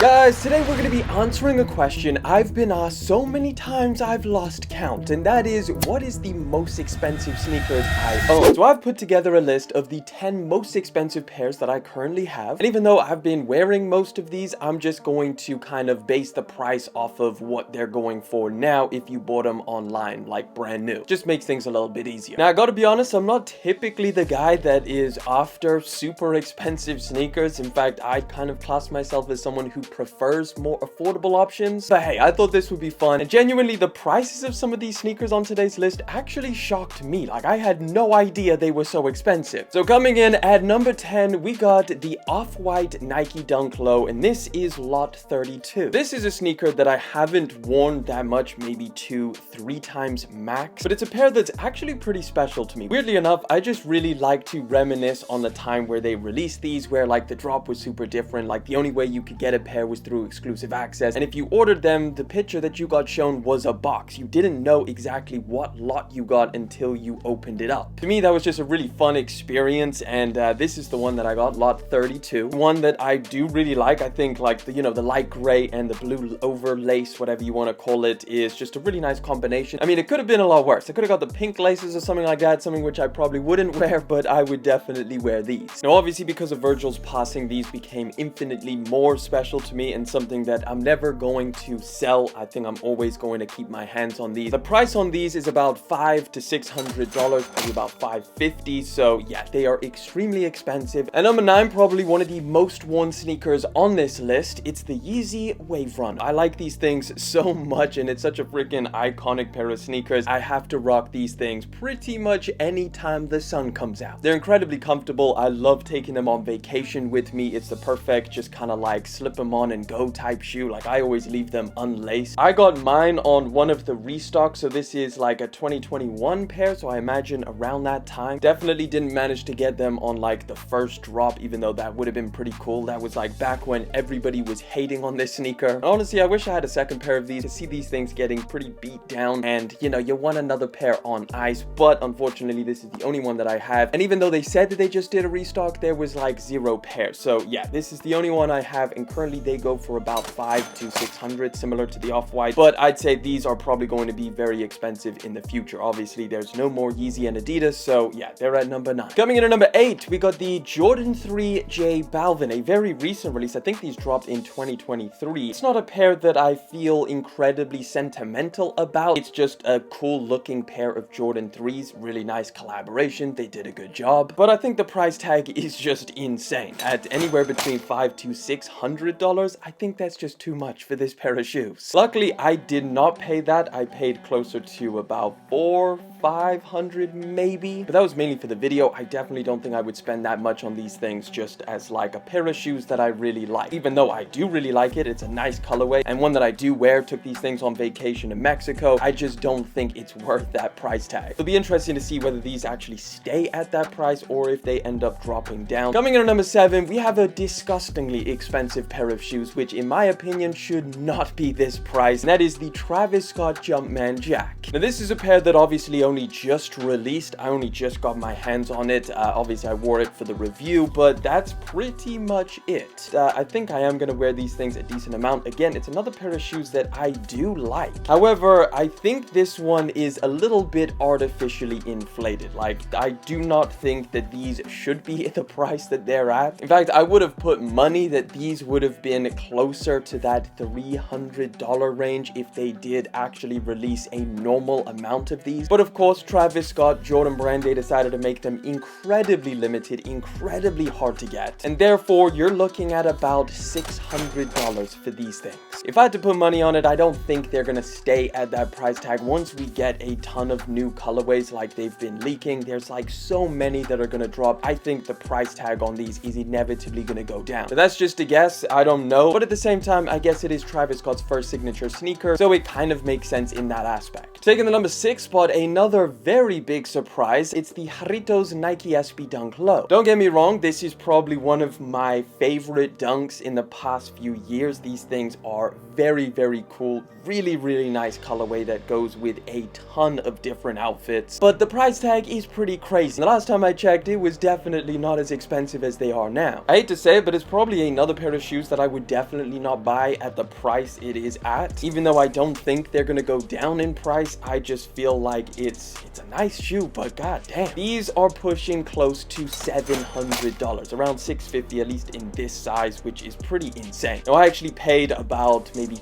Guys, today we're going to be answering a question I've been asked so many times I've lost count, and that is, what is the most expensive sneakers I own? So I've put together a list of the 10 most expensive pairs that I currently have, and even though I've been wearing most of these, I'm just going to kind of base the price off of what they're going for now if you bought them online, like brand new. Just makes things a little bit easier. Now, I gotta be honest, I'm not typically the guy that is after super expensive sneakers. In fact, I kind of class myself as someone who prefers more affordable options. But hey, I thought this would be fun, and genuinely the prices of some of these sneakers on today's list actually shocked me. Like, I had no idea they were so expensive. So coming in at number 10, we got the Off-White Nike Dunk Low, and this is lot 32. This is a sneaker that I haven't worn that much, maybe 2-3 times max, but it's a pair that's actually pretty special to me. Weirdly enough, I just really like to reminisce on the time where they released these, where like the drop was super different. Like, the only way you could get a pair was through exclusive access, and if you ordered them, the picture that you got shown was a box. You didn't know exactly what lot you got until you opened it up. To me, that was just a really fun experience, and this is the one that I got, lot 32. One that I do really like. I think like the, the light gray and the blue overlace, whatever you want to call it, is just a really nice combination. I mean, it could have been a lot worse. I could have got the pink laces or something like that, something which I probably wouldn't wear, but I would definitely wear these. Now, obviously, because of Virgil's passing, these became infinitely more special to me and something that I'm never going to sell. I think I'm always going to keep my hands on these. The price on these is about $500 to $600, probably about $550. So yeah, they are extremely expensive. And number 9, probably one of the most worn sneakers on this list. It's the Yeezy Wave Runner. I like these things so much, and it's such a freaking iconic pair of sneakers. I have to rock these things pretty much anytime the sun comes out. They're incredibly comfortable. I love taking them on vacation with me. It's the perfect just kind of like slip them on and go type shoe. Like, I always leave them unlaced. I got mine on one of the restocks, so this is like a 2021 pair, so I imagine around that time. Definitely didn't manage to get them on like the first drop, even though that would have been pretty cool. That was like back when everybody was hating on this sneaker. And honestly, I wish I had a second pair of these to see these things getting pretty beat down, and you want another pair on ice, but unfortunately this is the only one that I have. And even though they said that they just did a restock, there was like 0 pairs. So yeah, this is the only one I have, and currently they go for about $500 to $600, similar to the Off-White, but I'd say these are probably going to be very expensive in the future. Obviously, there's no more Yeezy and Adidas, so yeah, they're at number 9. Coming in at number 8, we got the Jordan 3 J Balvin, a very recent release. I think these dropped in 2023. It's not a pair that I feel incredibly sentimental about. It's just a cool looking pair of Jordan 3s. Really nice collaboration. They did a good job, but I think the price tag is just insane. At anywhere between $500 to $600, I think that's just too much for this pair of shoes. Luckily, I did not pay that. I paid closer to about $400-500 maybe, but that was mainly for the video. I definitely don't think I would spend that much on these things just as like a pair of shoes that I really like. Even though I do really like it, it's a nice colorway and one that I do wear. Took these things on vacation in Mexico. I just don't think it's worth that price tag. It'll be interesting to see whether these actually stay at that price or if they end up dropping down. Coming in at number 7, we have a disgustingly expensive pair of shoes, which in my opinion should not be this price, and that is the Travis Scott Jumpman Jack. Now, this is a pair that obviously only just released. I only just got my hands on it. Obviously, I wore it for the review, but that's pretty much it. I think I am going to wear these things a decent amount. Again, it's another pair of shoes that I do like. However, I think this one is a little bit artificially inflated. Like, I do not think that these should be at the price that they're at. In fact, I would have put money that these would have been closer to that $300 range if they did actually release a normal amount of these. But of course, Travis Scott, Jordan Brand, they decided to make them incredibly limited, incredibly hard to get, and therefore you're looking at about $600 for these things. If I had to put money on it, I don't think they're gonna stay at that price tag once we get a ton of new colorways like they've been leaking. There's like so many that are gonna drop. I think the price tag on these is inevitably gonna go down. So that's just a guess. I don't know, but at the same time, I guess it is Travis Scott's first signature sneaker, so it kind of makes sense in that aspect. Taking the number 6 spot, another another very big surprise. It's the Jarritos Nike SB Dunk Low. Don't get me wrong, this is probably one of my favorite dunks in the past few years. These things are very, very cool. Really, really nice colorway that goes with a ton of different outfits. But the price tag is pretty crazy. The last time I checked, it was definitely not as expensive as they are now. I hate to say it, but it's probably another pair of shoes that I would definitely not buy at the price it is at. Even though I don't think they're gonna go down in price, I just feel like it's a nice shoe, but god damn. These are pushing close to $700, around $650 at least in this size, which is pretty insane. Now I actually paid about maybe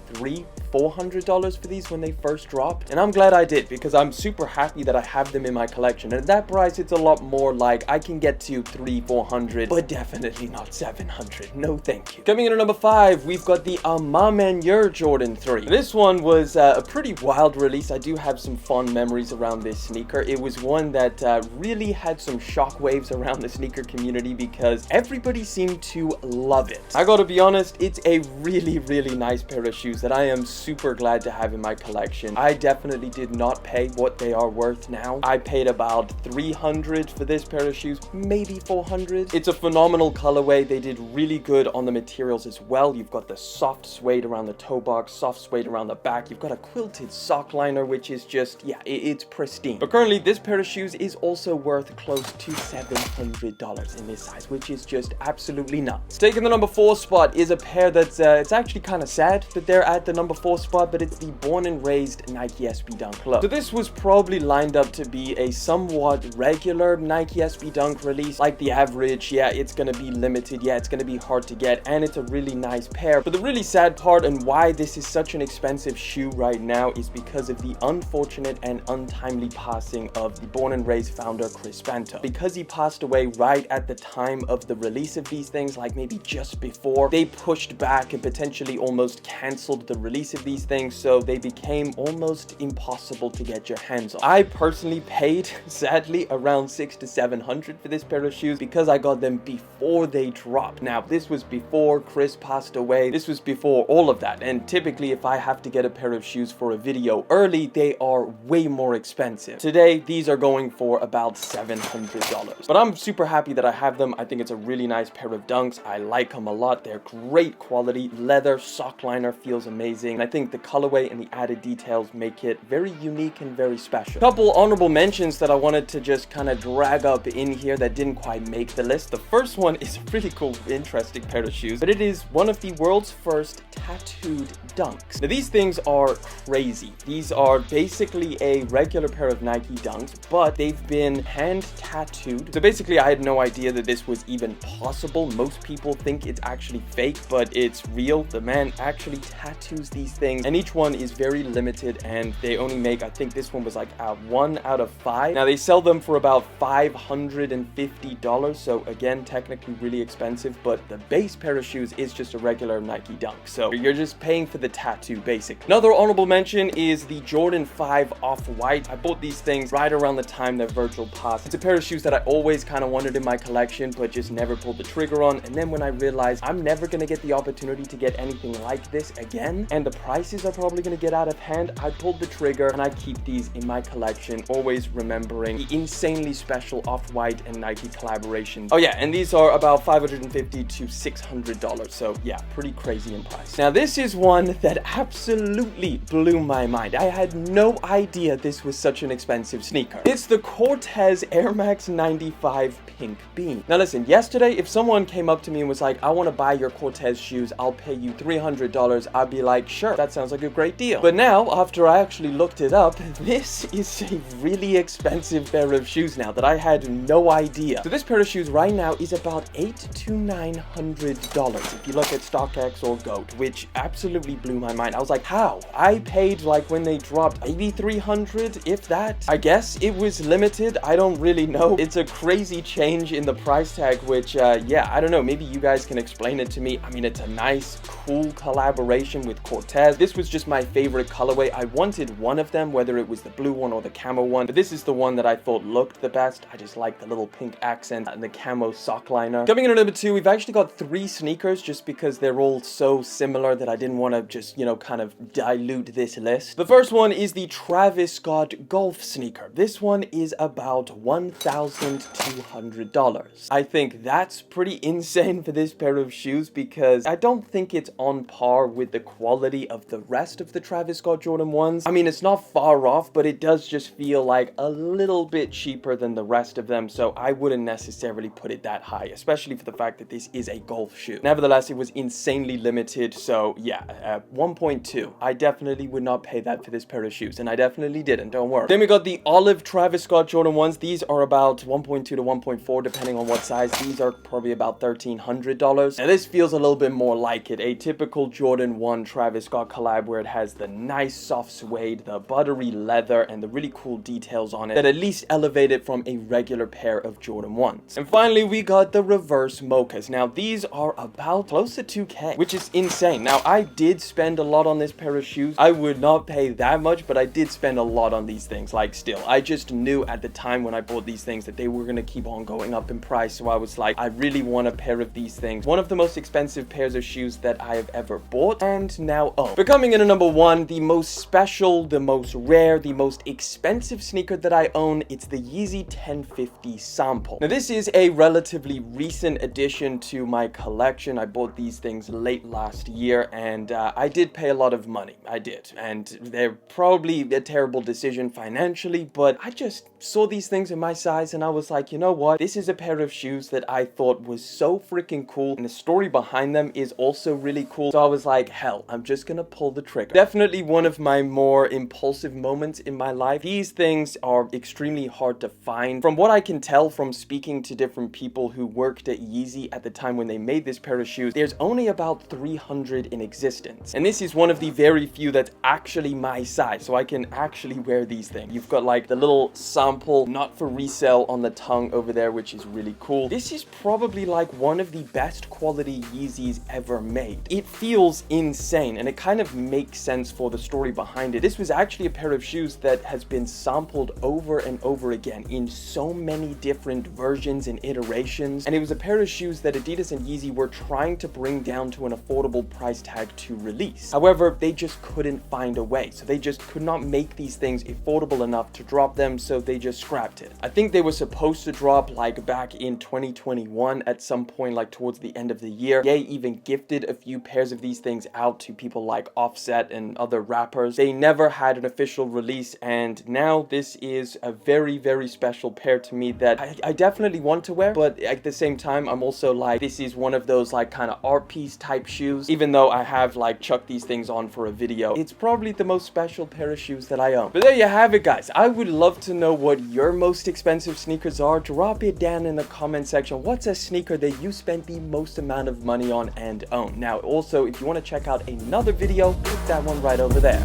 $400 for these when they first dropped, and I'm glad I did because I'm super happy that I have them in my collection. And at that price, it's a lot more like I can get to $300-400, but definitely not $700. No thank you. Coming in at number 5, we've got the Amamenier Jordan 3. This one was a pretty wild release. I do have some fond memories around this sneaker. It was one that really had some shockwaves around the sneaker community because everybody seemed to love it. I gotta be honest, it's a really, really nice pair of shoes that I am super glad to have in my collection. I definitely did not pay what they are worth now. I paid about $300 for this pair of shoes, maybe $400. It's a phenomenal colorway. They did really good on the materials as well. You've got the soft suede around the toe box, soft suede around the back. You've got a quilted sock liner, which is just, yeah, it's pristine. But currently, this pair of shoes is also worth close to $700 in this size, which is just absolutely nuts. Taking the number 4 spot is a pair that's, it's actually kind of sad that they're at the number 4 spot, but it's the Born and Raised Nike SB Dunk Low. So this was probably lined up to be a somewhat regular Nike SB Dunk release. Like the average, yeah, it's gonna be limited, yeah, it's gonna be hard to get, and it's a really nice pair. But the really sad part and why this is such an expensive shoe right now is because of the unfortunate and untimely passing of the Born and Raised founder Chris Banto. Because he passed away right at the time of the release of these things, like maybe just before, they pushed back and potentially almost canceled the release of these things, so they became almost impossible to get your hands on. I personally paid, sadly, around $600 to $700 for this pair of shoes because I got them before they dropped. Now, this was before Chris passed away. This was before all of that, and typically if I have to get a pair of shoes for a video early, they are way more expensive. Today, these are going for about $700. But I'm super happy that I have them. I think it's a really nice pair of dunks. I like them a lot. They're great quality. Leather, sock liner feels amazing. And I think the colorway and the added details make it very unique and very special. Couple honorable mentions that I wanted to just kind of drag up in here that didn't quite make the list. The first one is a really cool, interesting pair of shoes, but it is one of the world's first tattooed dunks. Now, these things are crazy. These are basically a regular pair of Nike dunks, but they've been hand tattooed. So basically, I had no idea that this was even possible. Most people think it's actually fake, but it's real. The man actually tattoos these things, and each one is very limited, and they only make, I think this one was like 1 out of 5. Now, they sell them for about $550, so again, technically really expensive, but the base pair of shoes is just a regular Nike dunk, so you're just paying for the tattoo, basically. Another honorable mention is the Jordan 5 Off-White. I bought these things right around the time their virtual passed. It's a pair of shoes that I always kind of wanted in my collection, but just never pulled the trigger on, and then when I realized I'm never going to get the opportunity to get anything like this again, and the prices are probably going to get out of hand, I pulled the trigger, and I keep these in my collection, always remembering the insanely special Off-White and Nike collaboration. Oh yeah, and these are about $550 to $600, so yeah, pretty crazy in price. Now, this is one that absolutely blew my mind. I had no idea this was such an expensive sneaker. It's the Cortez Air Max 95 Pink Bean. Now listen, yesterday, if someone came up to me and was like, I want to buy your Cortez shoes, I'll pay you $300, I'd be like, sure, that sounds like a great deal. But now, after I actually looked it up, this is a really expensive pair of shoes now that I had no idea. So this pair of shoes right now is about $800 to $900 if you look at StockX or GOAT, which absolutely blew my mind. I was like, how? I paid, like, when they dropped, maybe $300, if that. I guess it was limited. I don't really know. It's a crazy change in the price tag, which, yeah, I don't know. Maybe you guys can explain it to me. I mean, it's a nice, cool collaboration with Cortez. pairs. This was just my favorite colorway. I wanted one of them, whether it was the blue one or the camo one, but this is the one that I thought looked the best. I just like the little pink accent and the camo sock liner. Coming in at number 2, we've actually got 3 sneakers just because they're all so similar that I didn't want to just, you know, kind of dilute this list. The first one is the Travis Scott golf sneaker. This one is about $1,200. I think that's pretty insane for this pair of shoes because I don't think it's on par with the quality of the rest of the Travis Scott Jordan 1s. I mean, it's not far off, but it does just feel like a little bit cheaper than the rest of them, so I wouldn't necessarily put it that high, especially for the fact that this is a golf shoe. Nevertheless, it was insanely limited, so yeah, 1.2. I definitely would not pay that for this pair of shoes, and I definitely didn't, don't worry. Then we got the olive Travis Scott Jordan 1s. These are about 1.2 to 1.4 depending on what size. These are probably about $1,300. Now this feels a little bit more like it, a typical Jordan 1 Travis Scott collab where it has the nice soft suede, the buttery leather, and the really cool details on it that at least elevate it from a regular pair of Jordan 1s. And finally, we got the reverse mochas. Now these are about close to 2K, which is insane. Now I did spend a lot on this pair of shoes. I would not pay that much, but I did spend a lot on these things. Like still, I just knew at the time when I bought these things that they were going to keep on going up in price, so I was like, I really want a pair of these things. One of the most expensive pairs of shoes that I have ever bought and now own. But coming in at number 1, the most special, the most rare, the most expensive sneaker that I own, it's the Yeezy 1050 sample. Now this is a relatively recent addition to my collection. I bought these things late last year and I did pay a lot of money. I did, and they're probably a terrible decision financially, but I just saw these things in my size and I was like, you know what, this is a pair of shoes that I thought was so freaking cool, and the story behind them is also really cool, so I was like, hell, I'm just gonna pull the trigger. Definitely one of my more impulsive moments in my life. These things are extremely hard to find. From what I can tell from speaking to different people who worked at Yeezy at the time when they made this pair of shoes, there's only about 300 in existence, and this is one of the very few that's actually my size, so I can actually wear these things. You've got like the little sample, not for resale, on the tongue over there, which is really cool. This is probably like one of the best quality Yeezys ever made. It feels insane, and it kind of makes sense for the story behind it. This was actually a pair of shoes that has been sampled over and over again in so many different versions and iterations, and it was a pair of shoes that Adidas and Yeezy were trying to bring down to an affordable price tag to release. However, they just couldn't find a way, so they just could not make these things affordable enough to drop them, so they just scrapped it. I think they were supposed to drop like back in 2021 at some point, like towards the end of the year. Ye even gifted a few pairs of these things out to people like Offset and other rappers. They never had an official release, and now this is a very, very special pair to me that I definitely want to wear, but at the same time, I'm also like, this is one of those like kind of art piece type shoes. Even though I have like chucked these things on for a video, it's probably the most special pair of shoes that I own. But there you have it, guys. I would love to know what your most expensive sneakers are. Drop it down in the comment section. What's a sneaker that you spent the most amount of money on and own? Now, also, if you want to check out another video, click that one right over there.